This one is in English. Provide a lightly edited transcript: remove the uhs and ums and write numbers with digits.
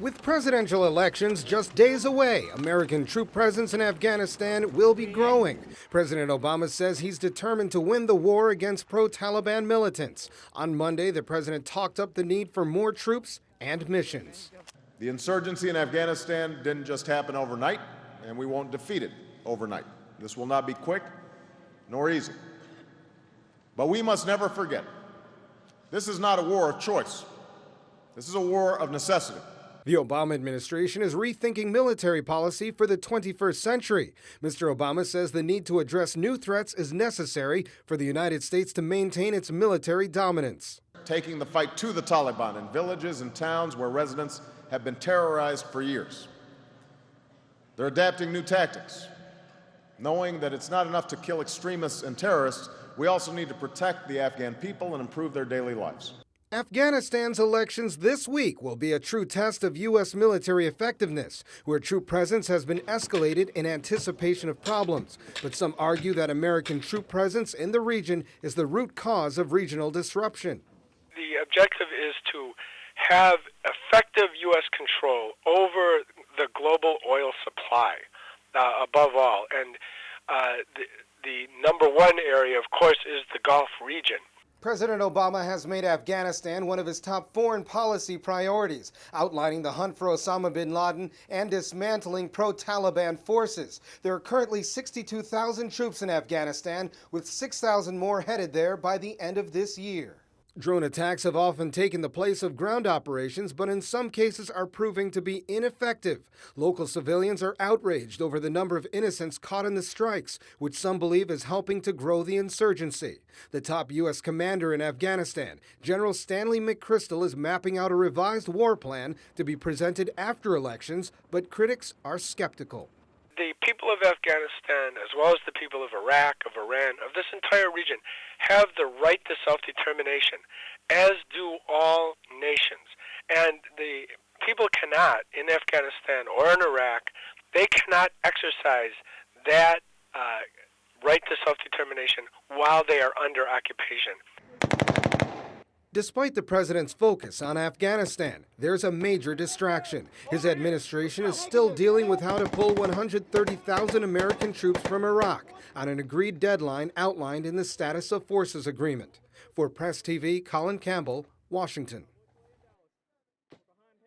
With presidential elections just days away, American troop presence in Afghanistan will be growing. President Obama says he's determined to win the war against pro-Taliban militants. On Monday, the president talked up the need for more troops and missions. The insurgency in Afghanistan didn't just happen overnight, and we won't defeat it overnight. This will not be quick nor easy. But we must never forget, this is not a war of choice. This is a war of necessity. The Obama administration is rethinking military policy for the 21st century. Mr. Obama says the need to address new threats is necessary for the United States to maintain its military dominance. Taking the fight to the Taliban in villages and towns where residents have been terrorized for years. They're adapting new tactics. Knowing that it's not enough to kill extremists and terrorists, we also need to protect the Afghan people and improve their daily lives. Afghanistan's elections this week will be a true test of U.S. military effectiveness, where troop presence has been escalated in anticipation of problems. But some argue that American troop presence in the region is the root cause of regional disruption. The objective is to have effective U.S. control over the global oil supply, above all. And the number one area, of course, is the Gulf region. President Obama has made Afghanistan one of his top foreign policy priorities, outlining the hunt for Osama bin Laden and dismantling pro-Taliban forces. There are currently 62,000 troops in Afghanistan, with 6,000 more headed there by the end of this year. Drone attacks have often taken the place of ground operations, but in some cases are proving to be ineffective. Local civilians are outraged over the number of innocents caught in the strikes, which some believe is helping to grow the insurgency. The top U.S. commander in Afghanistan, General Stanley McChrystal, is mapping out a revised war plan to be presented after elections, but critics are skeptical. The people of Afghanistan, as well as the people of Iraq, of Iran, of this entire region, have the right to self-determination, as do all nations. And the people cannot, in Afghanistan or in Iraq, they cannot exercise that right to self-determination while they are under occupation. Despite the president's focus on Afghanistan, there's a major distraction. His administration is still dealing with how to pull 130,000 American troops from Iraq on an agreed deadline outlined in the Status of Forces Agreement. For Press TV, Colin Campbell, Washington.